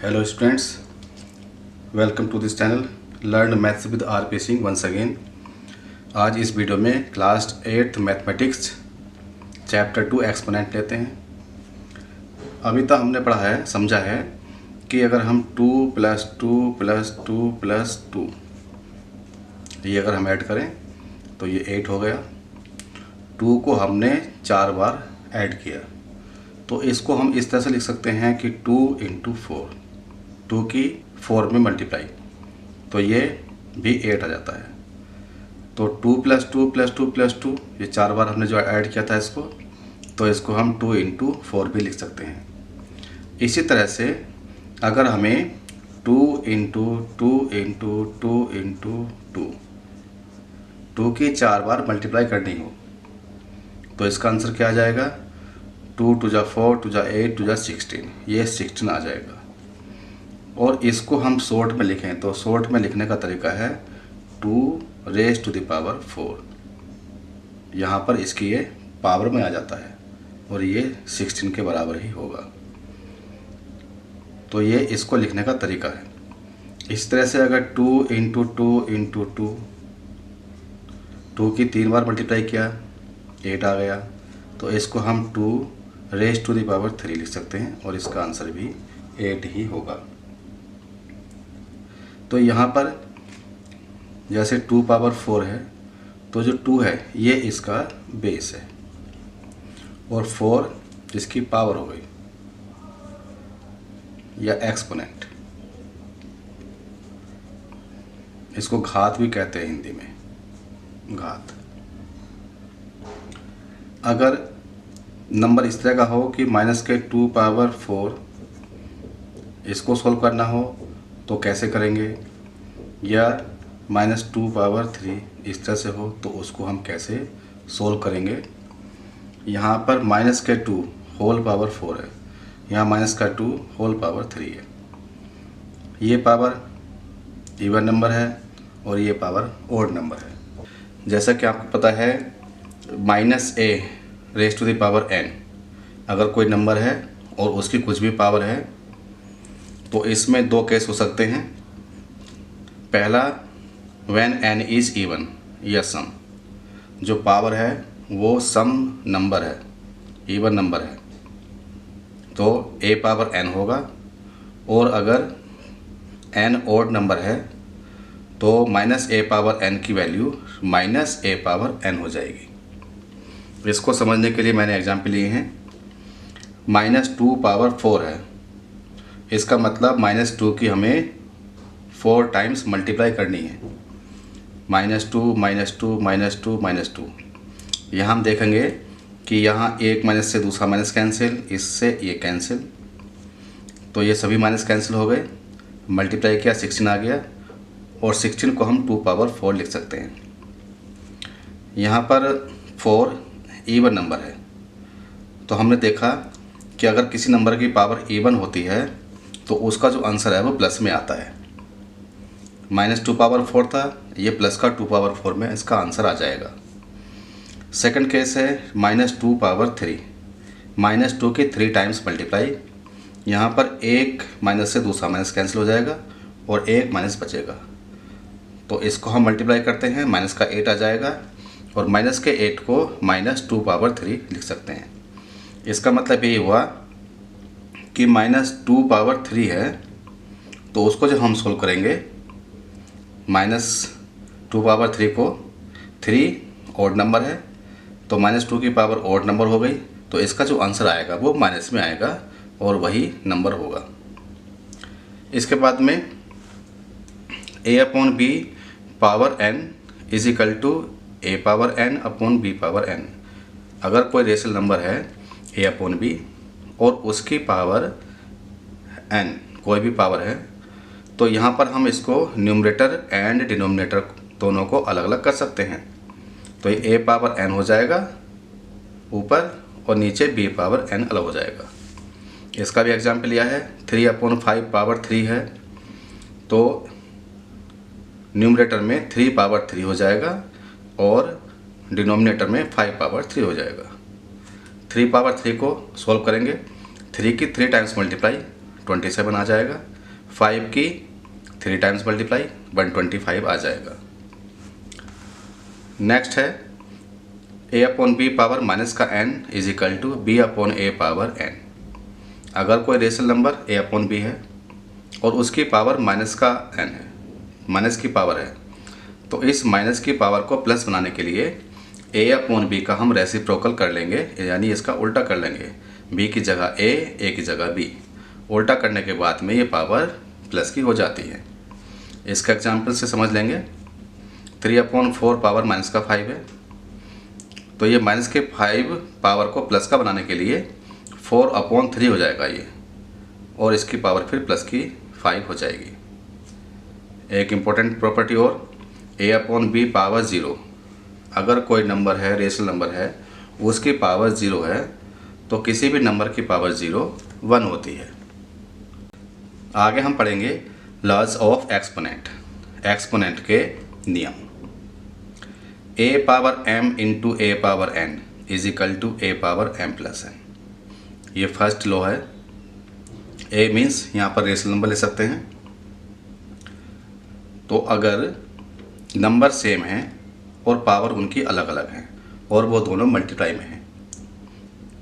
Hello students, welcome to this channel Learn Maths with RP Singh once again। आज इस video में class 8th mathematics chapter 2 exponent लेते हैं। अभी तक हमने पढ़ा है, समझा है कि अगर हम 2 + 2 + 2 + 2 ये अगर हम ऐड करें तो ये 8 हो गया। 2 को हमने 4 बार ऐड किया तो इसको हम इस तरह से लिख सकते हैं कि 2 × 4, 2 की 4 में मल्टीप्लाई, तो ये भी 8 आ जाता है। तो 2 + 2 + 2 + 2 ये 4 बार हमने जो ऐड किया था इसको, तो इसको हम 2 × 4 भी लिख सकते हैं। इसी तरह से अगर हमें 2 × 2 × 2 × 2 2 की 4 बार मल्टीप्लाई करनी हो तो इसका आंसर क्या आ जाएगा? 2 × 2 = 4, 2 × 8, 2 × 16, ये 16 आ जाएगा। और इसको हम शॉर्ट में लिखें तो शॉर्ट में लिखने का तरीका है 2⁴। यहाँ पर इसकी ये पावर में आ जाता है और ये 16 के बराबर ही होगा। तो ये इसको लिखने का तरीका है। इस तरह से अगर 2 × 2 × 2 2 की 3 बार मल्टीप्लाई किया 8 आ गया, तो इसको हम 2⁻³ लिख सकते हैं और इसका आंसर भी 8 ही होगा। तो यहाँ पर जैसे 2⁴ है तो जो 2 है ये इसका बेस है और 4 इसकी पावर हो गई या एक्सपोनेंट, इसको घात भी कहते हैं हिंदी में, घात। अगर नंबर इस तरह का हो कि -2⁴ इसको सॉल्व करना हो तो कैसे करेंगे, या -2⁴ इस तरह से हो तो उसको हम कैसे सॉल्व करेंगे। यहाँ पर -2 होल पावर 4 है, यहाँ -2 होल पावर 3 है। ये पावर इवन नंबर है और ये पावर ऑड नंबर है। जैसा कि आपको पता है -a⁴n अगर कोई नंबर है और उसकी कुछ भी पावर है तो इसमें दो केस हो सकते हैं। पहला when n is even या सम, जो पावर है वो सम नंबर है, इवन नंबर है, तो a⁴n होगा। और अगर n ऑड नंबर है तो -a⁴n की वैल्यू -a⁴n हो जाएगी। इसको समझने के लिए मैंने एग्जाम्पल लिए हैं। -2⁴ है, इसका मतलब -2 की हमें 4 टाइम्स मल्टीप्लाई करनी है। -2 -2 -2 -2। यहाँ हम देखेंगे कि यहाँ एक माइनस से दूसरा माइनस कैंसिल, इससे ये कैंसिल, तो ये सभी माइनस कैंसिल हो गए। मल्टीप्लाई किया 16 आ गया और 16 को हम 2⁴ लिख सकते हैं। यहाँ पर 4 इवन नंबर है, तो हमने देखा कि अगर किसी नंबर की पावर इवन होती है तो उसका जो आंसर है वो प्लस में आता है। -2⁴ था, ये प्लस का 2⁴ में इसका आंसर आ जाएगा। सेकंड केस है -2⁴, -2 की 3 टाइम्स मल्टीप्लाई। यहाँ पर एक माइनस से दूसरा माइनस कैंसिल हो जाएगा और एक माइनस बचेगा, तो इसको हम मल्टीप्लाई करते हैं, माइनस का 8 आ जाएगा और माइनस के 8 को -2⁴ लिख सकते हैं। इसका मतलब ये हुआ कि -2⁴ है तो उसको जब हम सोल्व करेंगे -2⁴ को 3 ऑड नंबर है तो -2 की पावर ऑड नंबर हो गई, तो इसका जो आंसर आएगा वो माइनस में आएगा और वही नंबर होगा। इसके बाद में a/b⁴n = a/n/b/n। अगर कोई रेशनल नंबर है a/b और उसकी पावर n, कोई भी पावर है, तो यहाँ पर हम इसको न्यूमरेटर एंड डिनोमिनेटर दोनों को अलग अलग कर सकते हैं। तो ये a/n हो जाएगा ऊपर और नीचे b/n अलग हो जाएगा। इसका भी एग्जाम्पल लिया है। 3/5 पावर 3 है तो न्यूमरेटर में 3/3 हो जाएगा और डिनोमिनेटर में 5/3 हो जाएगा। 3/3 को सॉल्व करेंगे, 3 की 3 टाइम्स मल्टीप्लाई 27 आ जाएगा। 5 की 3 टाइम्स मल्टीप्लाई 125 आ जाएगा। नेक्स्ट है a upon b power minus का n is equal to b upon a power n। अगर कोई rational number a upon b है और उसकी पावर माइनस का n है, माइनस की पावर है, तो इस माइनस की पावर को प्लस बनाने के लिए a अपॉन बी का हम रेसिप्रोकल कर लेंगे, यानी इसका उल्टा कर लेंगे। b की जगह a की जगह b। उल्टा करने के बाद में ये पावर प्लस की हो जाती है। इसका एग्जाम्पल से समझ लेंगे। 3/4 पावर माइनस का 5 है, तो ये माइनस के 5 पावर को प्लस का बनाने के लिए 4/3 हो जाएगा ये, और इसकी पावर फिर प्लस की 5 हो जाएगी। एक इम्पोर्टेंट प्रॉपर्टी और, a अपॉन बी पावर 0। अगर कोई नंबर है, रेशनल नंबर है, उसकी पावर 0 है, तो किसी भी नंबर की पावर 0 1 होती है। आगे हम पढ़ेंगे लॉज ऑफ एक्सपोनेंट, एक्सपोनेंट के नियम। a power m into a power n is equal to a power m plus n। ये फर्स्ट लॉ है। a मीन्स यहाँ पर रेशनल नंबर ले सकते हैं। तो अगर नंबर सेम है और पावर उनकी अलग अलग है और वो दोनों मल्टीप्लाई में हैं,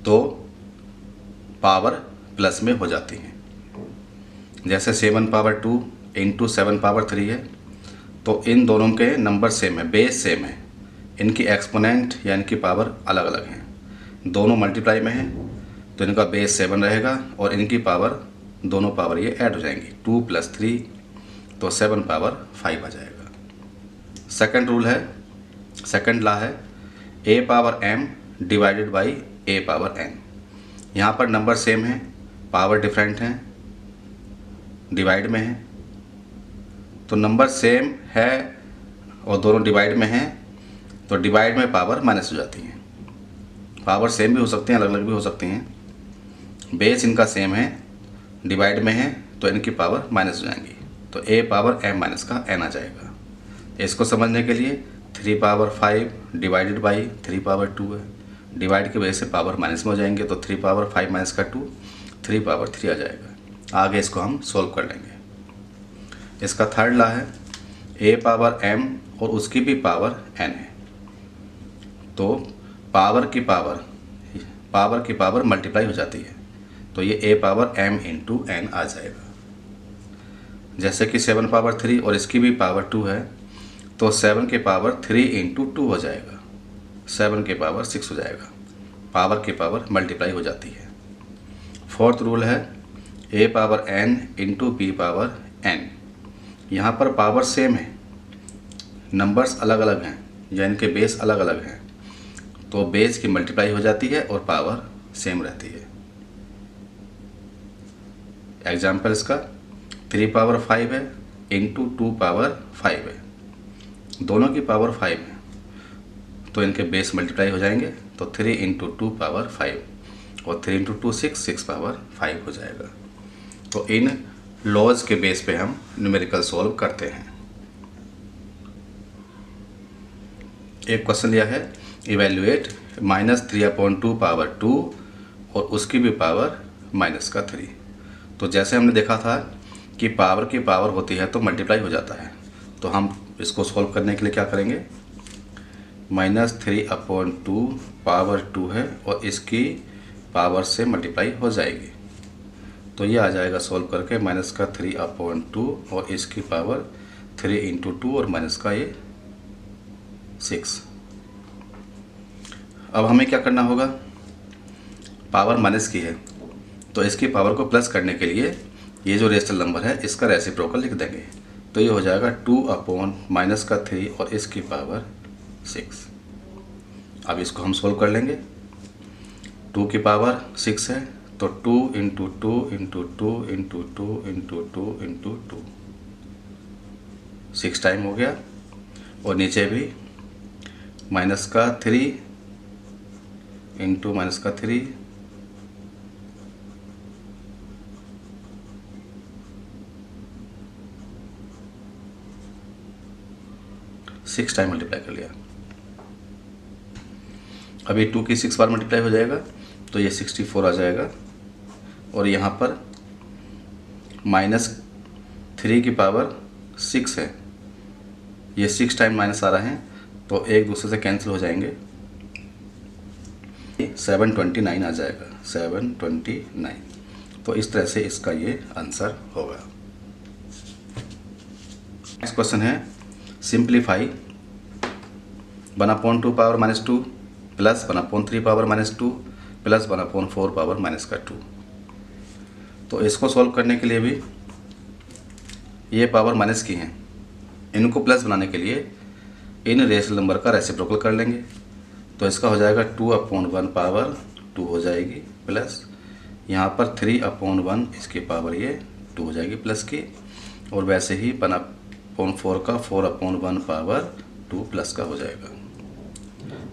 तो पावर प्लस में हो जाती है। जैसे 7 पावर 2 इंटू 7 पावर 3 है, तो इन दोनों के नंबर सेम है, बेस सेम है, इनकी एक्सपोनेंट या इनकी पावर अलग अलग हैं। दोनों मल्टीप्लाई में हैं, तो इनका बेस 7 रहेगा और इनकी पावर, दोनों पावर ये ऐड हो जाएंगी। 2 + 3 तो 7 पावर 5 आ जाएगा। सेकंड रूल है, सेकंड लॉ है a power m divided by a power n। यहाँ पर नंबर सेम है, पावर डिफरेंट है, डिवाइड में है। तो नंबर सेम है और दोनों डिवाइड में हैं, तो डिवाइड में पावर माइनस हो जाती है। पावर सेम भी हो सकते हैं, अलग अलग भी हो सकती हैं। बेस इनका सेम है, डिवाइड में है, तो इनकी पावर माइनस हो जाएंगी। तो a पावर m माइनस का n आ जाएगा। इसको समझने के लिए 3 पावर 5 डिवाइडेड बाई 3 पावर 2 है। डिवाइड की वजह से पावर माइनस में हो जाएंगे, तो 3 पावर 5 माइनस का 2, 3 पावर 3 आ जाएगा। आगे इसको हम सोल्व कर लेंगे। इसका थर्ड लॉ है a पावर m और उसकी भी पावर n है, तो पावर की पावर मल्टीप्लाई हो जाती है, तो ये a power m into n आ जाएगा। जैसे कि 7 पावर 3 और इसकी भी पावर 2 है, तो 7 के पावर 3 इंटू 2 हो जाएगा, 7 के पावर 6 हो जाएगा। पावर की पावर मल्टीप्लाई हो जाती है। फोर्थ रूल है a power n into b power n। यहाँ पर पावर सेम है, नंबर्स अलग अलग हैं या इनके बेस अलग अलग हैं, तो बेस की मल्टीप्लाई हो जाती है और पावर सेम रहती है। एग्जाम्पल इसका 3 पावर 5 है इंटू 2 पावर 5 है, दोनों की पावर 5 है, तो इनके बेस मल्टीप्लाई हो जाएंगे, तो 3 इंटू 2 पावर 5 और 3 इंटू 2 6 पावर 5 हो जाएगा। तो इन लॉज के बेस पे हम न्यूमेरिकल सॉल्व करते हैं। एक क्वेश्चन लिया है, इवेल्युएट -3/2 पावर 2 और उसकी भी पावर -3। तो जैसे हमने देखा था कि पावर की पावर होती है तो मल्टीप्लाई हो जाता है, तो हम इसको सॉल्व करने के लिए क्या करेंगे, -3/2 पावर 2 है और इसकी पावर से मल्टीप्लाई हो जाएगी, तो ये आ जाएगा सॉल्व करके -3/2 और इसकी पावर 3 इंटू 2 और माइनस का ये 6। अब हमें क्या करना होगा, पावर माइनस की है तो इसकी पावर को प्लस करने के लिए ये जो रेशनल नंबर है इसका रेसिप्रोकल लिख देंगे, तो ये हो जाएगा 2/-3 और इसकी पावर 6। अब इसको हम सोल्व कर लेंगे। 2 की पावर 6 है, तो 2 into 2 into 2 into 2 into 2 into 2, 6 time हो गया। और नीचे भी -3 इंटू -3, सिक्स टाइम मल्टीप्लाई कर लिया। अभी 2 की 6 बार मल्टीप्लाई हो जाएगा, तो ये 64 आ जाएगा। और यहाँ पर -3 की पावर 6 है, ये 6 टाइम माइनस आ रहा है तो एक दूसरे से कैंसिल हो जाएंगे, 729 आ जाएगा, 729। तो इस तरह से इसका ये आंसर होगा। नेक्स्ट क्वेश्चन है simplify 1/2 power -2 plus 1/3 power -2 plus 1/4 power -2। तो इसको सॉल्व करने के लिए भी ये पावर माइनस की हैं, इनको प्लस बनाने के लिए इन रेशनल नंबर का रेसिप्रोकल कर लेंगे। तो इसका हो जाएगा 2/1 पावर 2 हो जाएगी, प्लस यहाँ पर 3/1 इसकी पावर ये 2 हो जाएगी प्लस की, और वैसे ही 1/4 का 4/1 पावर 2 प्लस का हो जाएगा।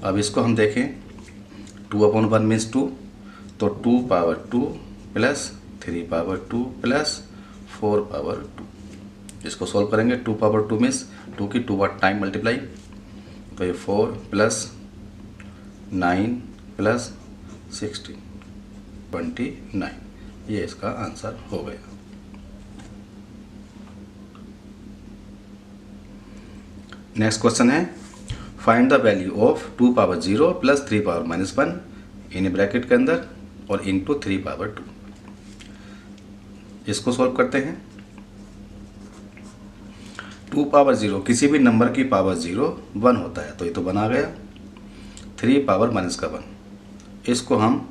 अब इसको हम देखें, 2/1 मीन्स 2, तो 2 power 2 plus 3 power 2 plus 4 power 2। इसको सॉल्व करेंगे, 2 पावर 2 मीन्स 2 की 2 बार टाइम मल्टीप्लाई, तो ये 4 प्लस 9 प्लस 16 29, ये इसका आंसर हो गया। नेक्स्ट क्वेश्चन है find the value of 2 power 0 plus 3 power -1 in bracket के अंदर और इनटू 3 पावर 2। इसको सॉल्व करते हैं। 2 पावर 0, किसी भी नंबर की पावर 0 1 होता है, तो ये तो 1 आ गया। 3 पावर -1, इसको हम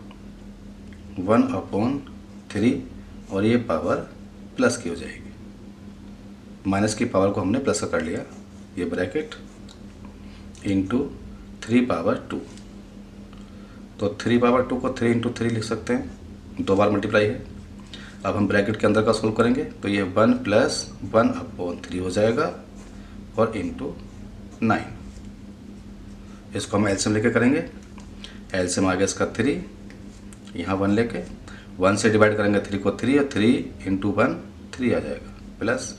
1/3 और ये पावर प्लस की हो जाएगी, माइनस की पावर को हमने प्लस का कर लिया, ये ब्रैकेट इंटू 3 पावर 2। तो 3 पावर 2 को 3 × 3 लिख सकते हैं, 2 बार मल्टीप्लाई है। अब हम ब्रैकेट के अंदर का सोल्व करेंगे, तो ये 1 + 1/3 हो जाएगा और इंटू 9। इसको हम एलसीएम लेके करेंगे, एलसीएम आ गया इसका 3, यहाँ 1 लेके 1 से डिवाइड करेंगे 3 को 3, और 3 × 1 3 आ जाएगा, प्लस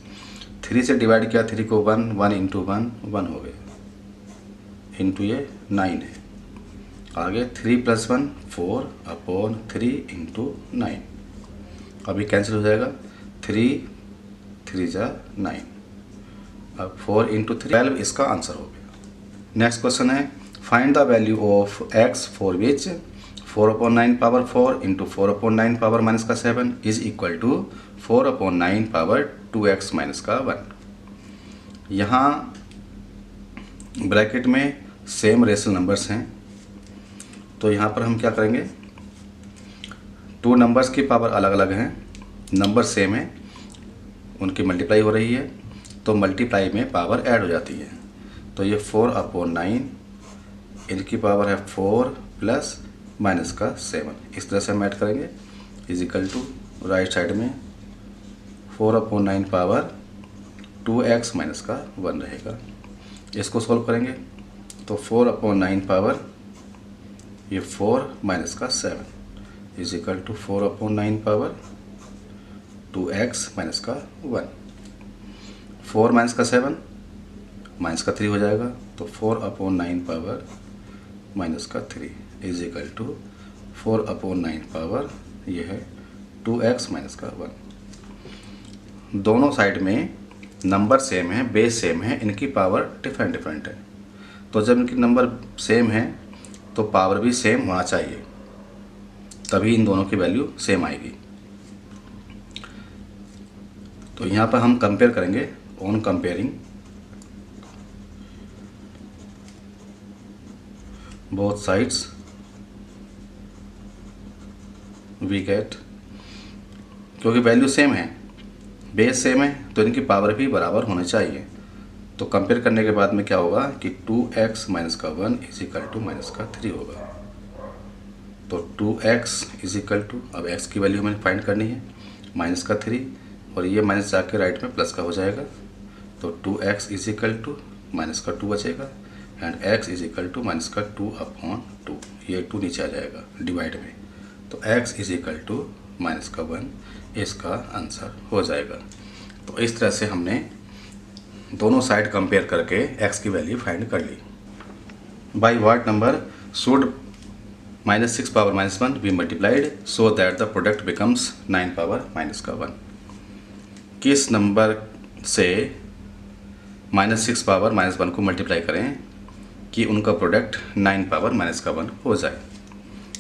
3 से डिवाइड किया 3 को 1, 1 × 1 1 हो गया, इंटू ये 9 है, आगे 3 + 1 4/3 × 9। अभी कैंसिल हो जाएगा, 3 3 × 9, अब 4 × 3 12 इसका आंसर हो गया। नेक्स्ट क्वेश्चन है find the value of x for which 4/9 power 4 × 4/9 power -7 is equal to 4/9 power 2x -1। यहाँ ब्रैकेट में सेम रेशनल नंबर्स हैं, तो यहाँ पर हम क्या करेंगे, 2 नंबर्स की पावर अलग अलग हैं, नंबर सेम है, उनकी मल्टीप्लाई हो रही है, तो मल्टीप्लाई में पावर ऐड हो जाती है। तो ये 4/9, इनकी पावर है 4 प्लस -7, इस तरह से हम ऐड करेंगे, is equal to right side में 4/9 पावर 2x -1 रहेगा। इसको सॉल्व करेंगे तो 4/9 पावर ये 4 -7 is equal to 4/9 power 2x -1। 4 -7 -3 हो जाएगा, तो 4/9 power -3 is equal to 4/9 power ये है 2x -1। दोनों साइड में नंबर सेम है, बेस सेम है, इनकी पावर डिफरेंट है। तो जब इनकी नंबर सेम है तो पावर भी सेम होना चाहिए, तभी इन दोनों की वैल्यू सेम आएगी। तो यहाँ पर हम कंपेयर करेंगे, on comparing both sides we get, क्योंकि वैल्यू सेम है, बेस सेम है, तो इनकी पावर भी बराबर होनी चाहिए। तो कंपेयर करने के बाद में क्या होगा कि 2x -1 इज इक्वल टू -3 होगा। तो 2x इज इक्वल टू, अब x की वैल्यू हमें फाइंड करनी है, -3, और ये माइनस जाके राइट में प्लस का हो जाएगा, तो 2x इज इक्वल टू -2 बचेगा, and x is equal to -2/2, ये 2 नीचे आ जाएगा डिवाइड में, तो x इज इक्वल टू -1 इसका आंसर हो जाएगा। तो इस तरह से हमने दोनों साइड कंपेयर करके x की वैल्यू फाइंड कर ली। By what number should -6 power -1 be multiplied so that the product becomes 9 power -1। किस नंबर से -6 पावर -1 को मल्टीप्लाई करें कि उनका प्रोडक्ट 9 पावर -1 हो जाए।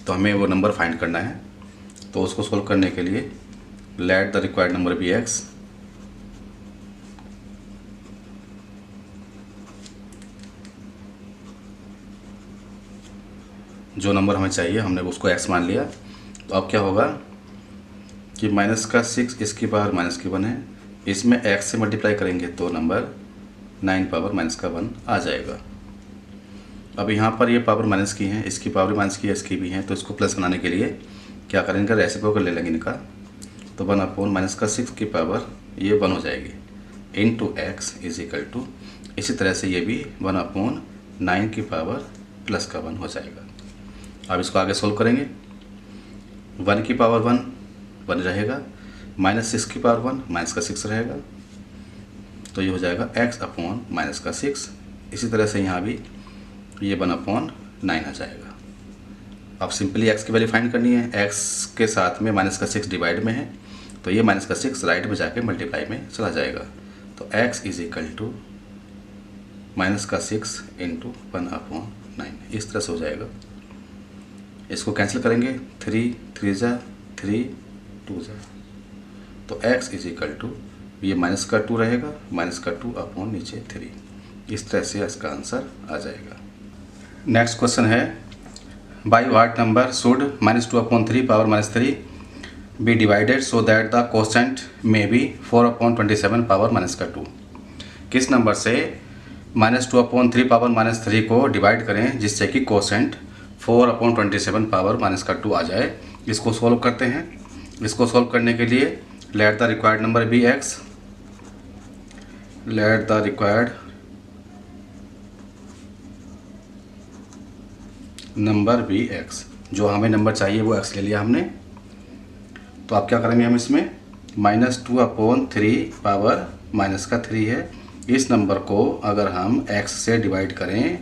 तो हमें वो नंबर फाइंड करना है। तो उसको सोल्व करने के लिए let the required number be x। जो नंबर हमें चाहिए हमने उसको x मान लिया। तो अब क्या होगा कि -6 इसकी पावर -1 है, इसमें x से मल्टीप्लाई करेंगे तो नंबर 9 पावर -1 आ जाएगा। अब यहाँ पर ये पावर माइनस की है, इसकी पावर माइनस की है, इसकी भी है। तो इसको प्लस बनाने के लिए क्या करेंगे, रेसिप्रोकल ले लेंगे इनका। तो 1/-6 की पावर ये 1 हो जाएगी into x is equal to, इसी तरह से ये भी 1/9 की पावर +1 हो जाएगा। अब इसको आगे सोल्व करेंगे। 1 की पावर 1 रहेगा, -6 की पावर 1 -6 रहेगा। तो ये हो जाएगा x/-6। इसी तरह से यहाँ भी ये 1/9 आ जाएगा। अब सिंपली x की वैल्यू फाइंड करनी है। x के साथ में -6 डिवाइड में है, तो ये -6 राइट में जाके मल्टीप्लाई में चला जाएगा। तो x is equal to -6 into 1/9, इस तरह से हो जाएगा। इसको कैंसिल करेंगे, 3 3 जा 3 2 जा, तो x इज इक्वल टू ये -2 रहेगा, -2 नीचे 3। इस तरह से इसका आंसर आ जाएगा। नेक्स्ट क्वेश्चन है, by what number should -2/3 power -3 be divided so that the quotient में बी 4/27 पावर -2। किस नंबर से -2/3 पावर -3 को डिवाइड करें जिससे कि कोसेंट 4/27 पावर -2 आ जाए। इसको सोल्व करते हैं। इसको सोल्व करने के लिए let the required number be x, let the required number be x। जो हमें नंबर चाहिए वो x ले लिया हमने। तो आप क्या करेंगे, हम इसमें -2/3 पावर -3 है, इस नंबर को अगर हम x से डिवाइड करें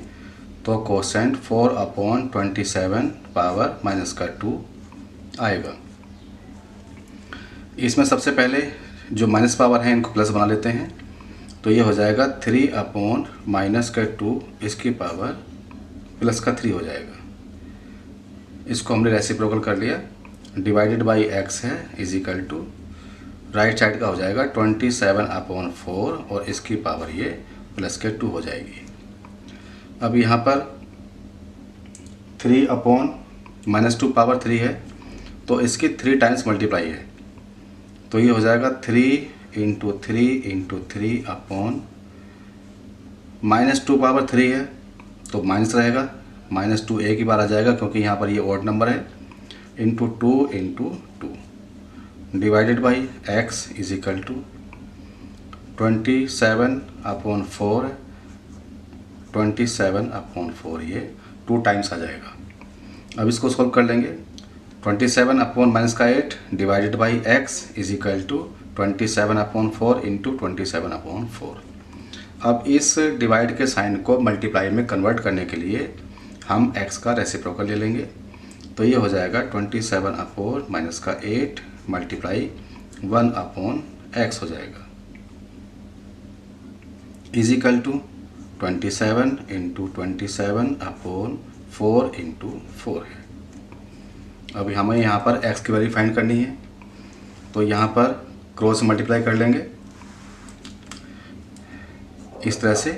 तो कोसेंट 4/27 पावर -2 आएगा। इसमें सबसे पहले जो माइनस पावर है इनको प्लस बना लेते हैं। तो ये हो जाएगा 3/-2 इसकी पावर +3 हो जाएगा। इसको हमने रेसिप्रोकल कर लिया, डिवाइडेड बाई x है is equal to, right side का हो जाएगा 27/4 और इसकी पावर ये +2 हो जाएगी। अब यहाँ पर 3/-2 पावर 3 है, तो इसकी 3 टाइम्स मल्टीप्लाई है। तो ये हो जाएगा 3 × 3 × 3/, -2 पावर 3 है तो माइनस रहेगा, -2 एक ही बार आ जाएगा क्योंकि यहाँ पर ये ऑड नंबर है, into 2 × 2 divided by x is equal to 27/4, 27/4 ये 2 टाइम्स आ जाएगा। अब इसको सोल्व कर लेंगे। 27/-8 divided by x is equal to 27/4 into 27/4। अब इस डिवाइड के साइन को मल्टीप्लाई में कन्वर्ट करने के लिए हम x का रेसिप्रोकल ले लेंगे। तो ये हो जाएगा 27/-8 मल्टीप्लाई 1/x हो जाएगा, इज इक्वल टू 27 × 27/4 इंटू 4 है। अभी हमें यहाँ पर x की वैल्यू फाइंड करनी है, तो यहाँ पर क्रॉस मल्टीप्लाई कर लेंगे इस तरह से।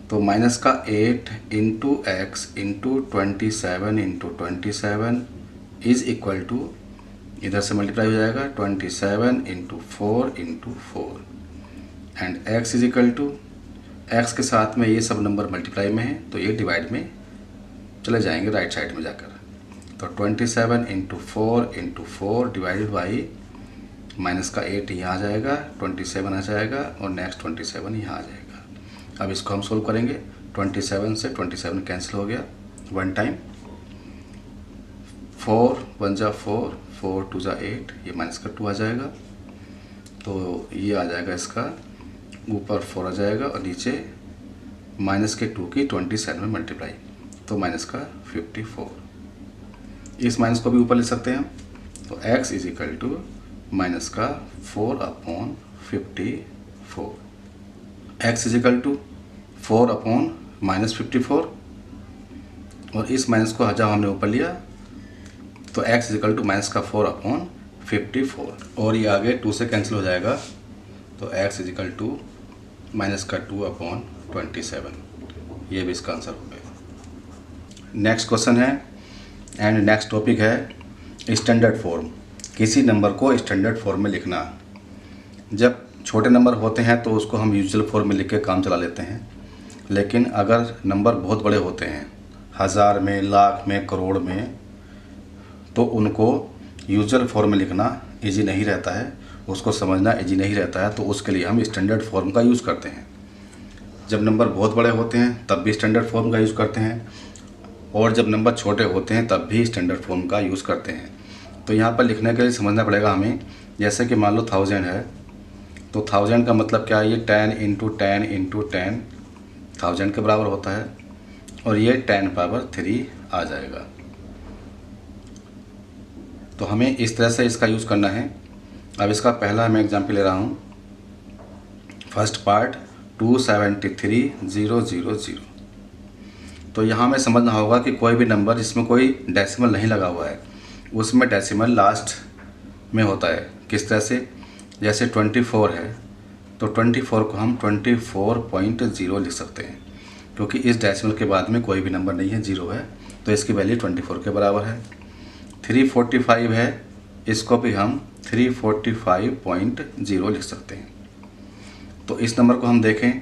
तो -8 into x into 27 × 27 is equal to, इधर से मल्टीप्लाई हो जाएगा 27 × 4 × 4 and x is equal to, x के साथ में ये सब नंबर मल्टीप्लाई में है तो ये डिवाइड में चले जाएंगे राइट साइड में जाकर। तो 27 × 4 × 4 डिवाइडेड बाई -8 यहाँ आ जाएगा, 27 आ जाएगा और नेक्स्ट 27 यहाँ आ जाएगा। अब इसको हम सोल्व करेंगे। 27 से 27 कैंसिल हो गया 1 टाइम, 4 1 जा 4, 4 2 जा 8, ये -2 आ जाएगा। तो ये आ जाएगा, इसका ऊपर 4 आ जाएगा और नीचे -2 की 27 में मल्टीप्लाई, तो -54। इस माइनस को भी ऊपर ले सकते हैं। तो x is equal to minus का 4/54। x इजिकल टू 4/-54, और इस माइनस को जब हमने ऊपर लिया तो x इजिकल टू माइनस का 4/54, और ये आगे 2 से कैंसिल हो जाएगा, तो x इजिकल टू माइनस का 2/27। ये भी इसका आंसर हो गया। नेक्स्ट क्वेश्चन है एंड नेक्स्ट टॉपिक है स्टैंडर्ड फॉर्म। किसी नंबर को स्टैंडर्ड फॉर्म में लिखना। जब छोटे नंबर होते हैं तो उसको हम यूजुअल फॉर्म में लिख के काम चला लेते हैं, लेकिन अगर नंबर बहुत बड़े होते हैं, हज़ार में, लाख में, करोड़ में, तो उनको यूजुअल फॉर्म में लिखना इजी नहीं रहता है, उसको समझना इजी नहीं रहता है। तो उसके लिए हम स्टैंडर्ड फॉर्म का यूज़ करते हैं। जब नंबर बहुत बड़े होते हैं तब भी स्टैंडर्ड फॉर्म का यूज़ करते हैं, और जब नंबर छोटे होते हैं तब भी स्टैंडर्ड फॉर्म का यूज़ करते हैं। तो यहाँ पर लिखने के लिए समझना पड़ेगा हमें, जैसे कि मान लो 1000 है, तो 1000 का मतलब क्या है, ये 10 × 10 × 10 1000 के बराबर होता है, और ये 10⁻³ आ जाएगा। तो हमें इस तरह से इसका यूज़ करना है। अब इसका पहला मैं एग्जाम्पल ले रहा हूँ। First part 273,000। तो यहाँ में समझना होगा कि कोई भी नंबर जिसमें कोई डेसिमल नहीं लगा हुआ है उसमें डेसिमल लास्ट में होता है। किस तरह से, जैसे 24 है तो 24 को हम 24.0 लिख सकते हैं, क्योंकि इस डेसिमल के बाद में कोई भी नंबर नहीं है, 0 है, तो इसकी वैल्यू 24 के बराबर है। 345 है, इसको भी हम 345.0 लिख सकते हैं। तो इस नंबर को हम देखें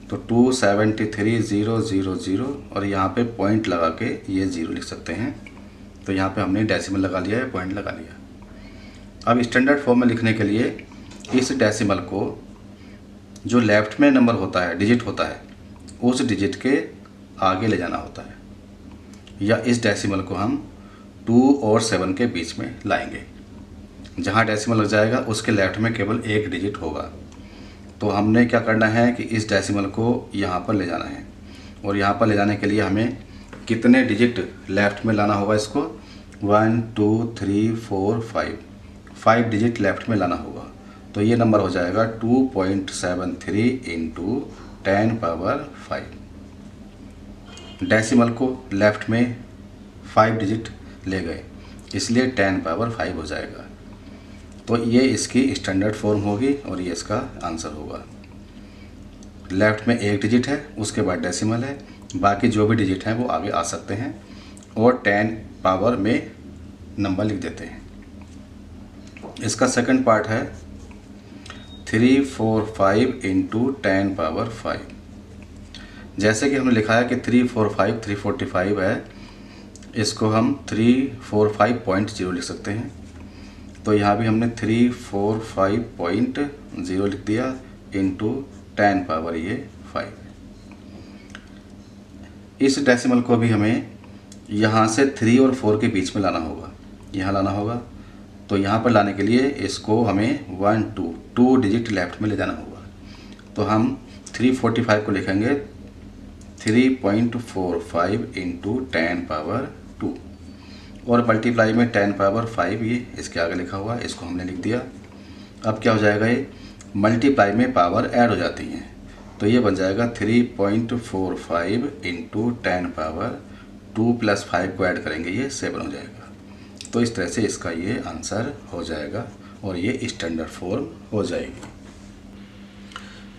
तो 273,000 और यहाँ पे पॉइंट लगा के ये 0 लिख सकते हैं। तो यहाँ पे हमने डेसिमल लगा लिया है, पॉइंट लगा लिया। अब स्टैंडर्ड फॉर्म में लिखने के लिए इस डेसिमल को, जो लेफ्ट में नंबर होता है, डिजिट होता है, उस डिजिट के आगे ले जाना होता है, या इस डेसिमल को हम 2 और 7 के बीच में लाएंगे। जहाँ डेसिमल लग जाएगा उसके लेफ्ट में केवल एक डिजिट होगा। तो हमने क्या करना है कि इस डेसिमल को यहाँ पर ले जाना है, और यहाँ पर ले जाने के लिए हमें कितने डिजिट लेफ़्ट में लाना होगा, इसको 1 2 3 4 5 डिजिट लेफ़्ट में लाना होगा। तो ये नंबर हो जाएगा 2.73 × 10⁻5। डेसिमल को लेफ़्ट में 5 डिजिट ले गए, इसलिए 10⁻5 हो जाएगा। तो ये इसकी स्टैंडर्ड फॉर्म होगी और ये इसका आंसर होगा। लेफ़्ट में एक डिजिट है, उसके बाद डेसिमल है, बाकी जो भी डिजिट हैं वो आगे आ सकते हैं, और 10 पावर में नंबर लिख देते हैं। इसका सेकंड पार्ट है 345 × 10⁻5। जैसे कि हमने लिखा है कि 345 345 है, इसको हम 345.0 लिख सकते हैं। तो यहाँ भी हमने 345.0 लिख दिया इंटू 10⁻5। इस डेसिमल को भी हमें यहाँ से 3 और 4 के बीच में लाना होगा, यहाँ लाना होगा। तो यहाँ पर लाने के लिए इसको हमें 1 2 डिजिट लेफ्ट में ले जाना होगा। तो हम 345 को लिखेंगे 3.45 × 10⁻2, और मल्टीप्लाई में 10⁻5 ये इसके आगे लिखा हुआ है, इसको हमने लिख दिया। अब क्या हो जाएगा, ये मल्टीप्लाई में पावर ऐड हो जाती हैं, तो ये बन जाएगा 3.45 × 10⁻2 + 5 को ऐड करेंगे, ये 7 हो जाएगा। तो इस तरह से इसका ये आंसर हो जाएगा और ये स्टैंडर्ड फॉर्म हो जाएगी।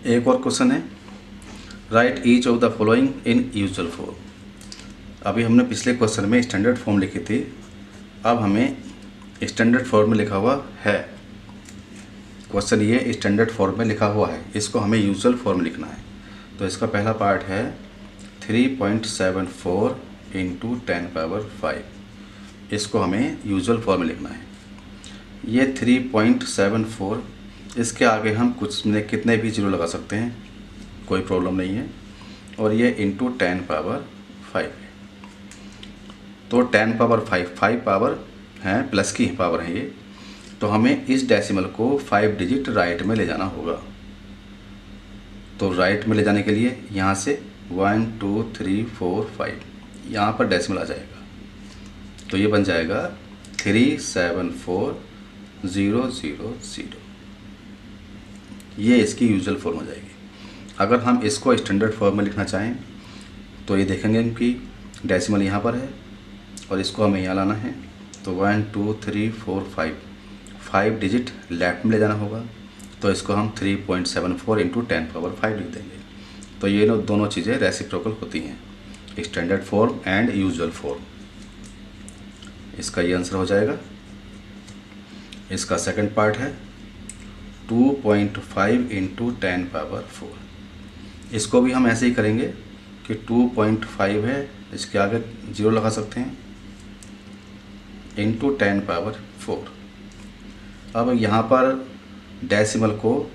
एक और क्वेश्चन है, right each of the following in usual form. अभी हमने पिछले क्वेश्चन में स्टैंडर्ड फॉर्म लिखी थी, अब हमें स्टैंडर्ड फॉर्म में लिखा हुआ है। क्वेश्चन ये स्टैंडर्ड फॉर्म में लिखा हुआ है, इसको हमें यूजुअल फॉर्म लिखना है। तो इसका पहला पार्ट है 3.74 × 10⁻5, इसको हमें यूजुअल फॉर्म में लिखना है। ये 3.74, इसके आगे हम कुछ में कितने भी जीरो लगा सकते हैं, कोई प्रॉब्लम नहीं है, और ये इंटू 10⁻5 है। तो 10⁻5 5 पावर है, प्लस की पावर है ये। तो हमें इस डेसिमल को 5 डिजिट राइट में ले जाना होगा। तो राइट में ले जाने के लिए यहाँ से 1 2 3 4 5 यहाँ पर डेसिमल आ जाएगा। तो ये बन जाएगा 374 000। ये इसकी यूजुअल फॉर्म हो जाएगी। अगर हम इसको स्टैंडर्ड फॉर्म में लिखना चाहें तो ये देखेंगे कि डेसिमल यहाँ पर है और इसको हमें यहाँ लाना है। तो 1 2 3 4 5 डिजिट लेफ्ट में ले जाना होगा। तो इसको हम 3.74 इंटू 10⁵ लिख देंगे। तो ये दोनों चीज़ें रेसिप्रोकल होती हैं, standard form and usual form. इसका ये आंसर हो जाएगा। इसका सेकंड पार्ट है 2.5 इंटू 10⁴। इसको भी हम ऐसे ही करेंगे कि 2.5 है, इसके आगे 0 लगा सकते हैं, इंटू 10⁴। अब यहाँ पर डेसिमल को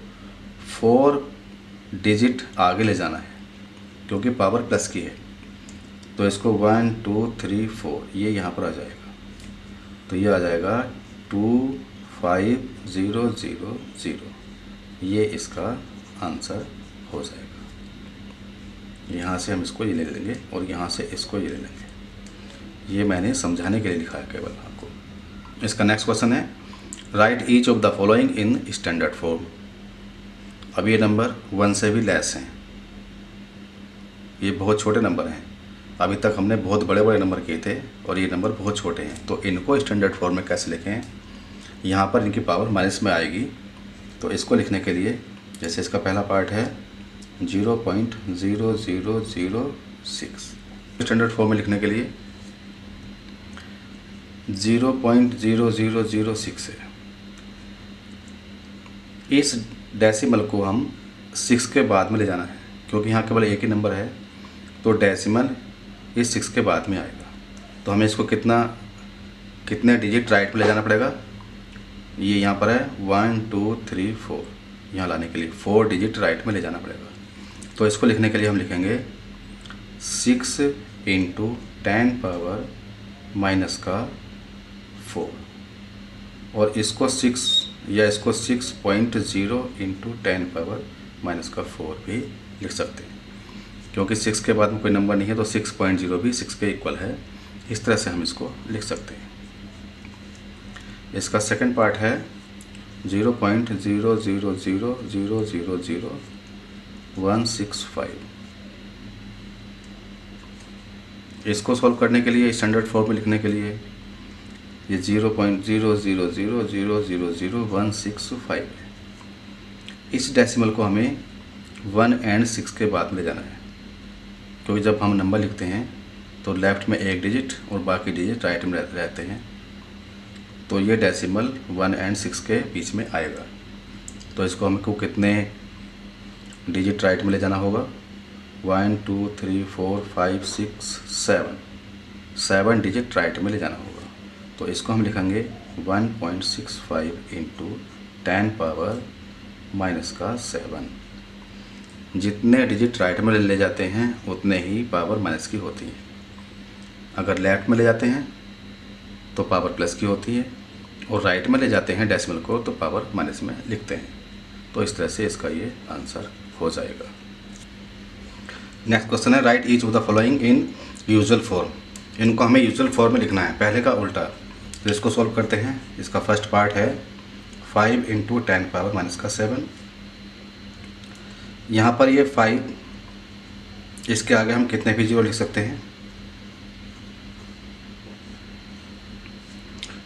4 डिजिट आगे ले जाना है क्योंकि पावर प्लस की है। तो इसको 1 2 3 4 ये यहाँ पर आ जाएगा। तो ये आ जाएगा 25000। ये इसका आंसर हो जाएगा। यहाँ से हम इसको ये ले लेंगे और यहाँ से इसको ये ले लेंगे। ये मैंने समझाने के लिए लिखा है केवल आपको। इसका नेक्स्ट क्वेश्चन है right each of the following in standard form. अब ये नंबर 1 से भी लेस हैं, ये बहुत छोटे नंबर हैं। अभी तक हमने बहुत बड़े बड़े नंबर किए थे और ये नंबर बहुत छोटे हैं। तो इनको स्टैंडर्ड फॉर्म में कैसे लिखें? यहाँ पर इनकी पावर माइनस में आएगी। तो इसको लिखने के लिए जैसे इसका पहला पार्ट है 0.0006, स्टैंडर्ड फॉर्म में लिखने के लिए 0.0006 है। इस डेसिमल को हम 6 के बाद में ले जाना है क्योंकि यहाँ केवल एक ही नंबर है। तो डेसिमल इस 6 के बाद में आएगा। तो हमें इसको कितने डिजिट राइट में ले जाना पड़ेगा? ये यहाँ पर है 1 2 3 4, यहाँ लाने के लिए 4 डिजिट राइट में ले जाना पड़ेगा। तो इसको लिखने के लिए हम लिखेंगे 6 इंटू 10⁻⁴ और इसको 6 या इसको 6.0 इंटू 10⁻⁻⁴ भी लिख सकते हैं क्योंकि 6 के बाद में कोई नंबर नहीं है। तो 6.0 भी 6 के इक्वल है। इस तरह से हम इसको लिख सकते हैं। इसका सेकंड पार्ट है 0.0000000165। इसको सॉल्व करने के लिए स्टैंडर्ड फॉर्म में लिखने के लिए ये 0.0000000165 है। इस डेसिमल को हमें 1 और 6 के बाद में ले जाना है क्योंकि जब हम नंबर लिखते हैं तो लेफ़्ट में एक डिजिट और बाकी डिजिट राइट में रहते हैं। तो ये डेसिमल 1 और 6 के बीच में आएगा। तो इसको हमको कितने डिजिट राइट में ले जाना होगा? 1 2 3 4 5 6 7 डिजिट राइट में ले जाना होगा। तो इसको हम लिखेंगे 1.65 इंटू 10⁻⁻⁷। जितने डिजिट राइट में ले जाते हैं उतने ही पावर माइनस की होती है। अगर लेफ्ट में ले जाते हैं तो पावर प्लस की होती है और राइट में ले जाते हैं डेसिमल को तो पावर माइनस में लिखते हैं। तो इस तरह से इसका ये आंसर हो जाएगा। नेक्स्ट क्वेश्चन है right each of the following in usual form. इनको हमें यूजुअल फॉर्म में लिखना है, पहले का उल्टा। तो इसको सॉल्व करते हैं। इसका फर्स्ट पार्ट है 5 इंटू 10⁻⁻⁷। यहाँ पर ये 5, इसके आगे हम कितने भी 0 लिख सकते हैं।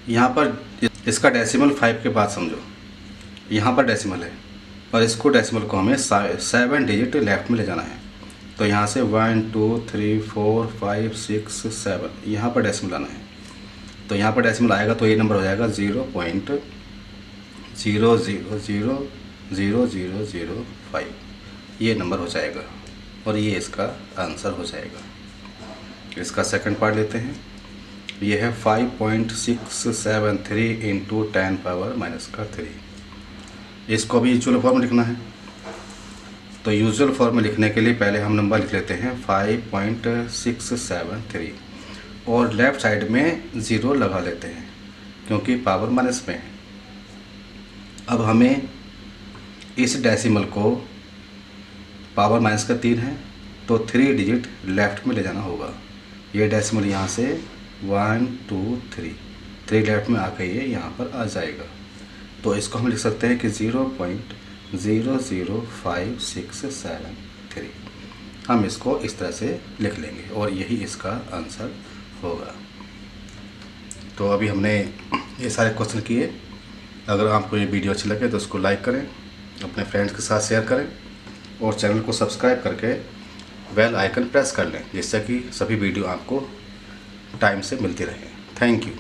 यहाँ पर इसका डेसिमल 5 के बाद समझो, यहाँ पर डेसिमल है और इसको डेसिमल को हमें 7 डिजिट लेफ्ट में ले जाना है। तो यहाँ से 1 2 3 4 5 6 7 यहाँ पर डेसिमल आना है। तो यहाँ पर डेसिमल आएगा तो ये नंबर हो जाएगा 0.000005। ये नंबर हो जाएगा और ये इसका आंसर हो जाएगा। इसका सेकंड पार्ट लेते हैं। ये है 5.673 इंटू 10⁻⁻3। इसको भी यूजुअल फॉर्म में लिखना है। तो यूजुअल फॉर्म में लिखने के लिए पहले हम नंबर लिख लेते हैं 5.673 और लेफ़्ट साइड में 0 लगा लेते हैं क्योंकि पावर माइनस में है। अब हमें इस डेसिमल को, पावर माइनस का 3 है तो 3 डिजिट लेफ़्ट में ले जाना होगा। ये डेसिमल यहाँ से 1 2 3 लेफ़्ट में आकर ये यहाँ पर आ जाएगा। तो इसको हम लिख सकते हैं कि 0.005673। हम इसको इस तरह से लिख लेंगे और यही इसका आंसर होगा। तो अभी हमने ये सारे क्वेश्चन किए। अगर आपको ये वीडियो अच्छी लगे तो उसको लाइक करें, अपने फ्रेंड्स के साथ शेयर करें और चैनल को सब्सक्राइब करके बेल आइकन प्रेस कर लें, जिससे कि सभी वीडियो आपको टाइम से मिलती रहे। Thank you.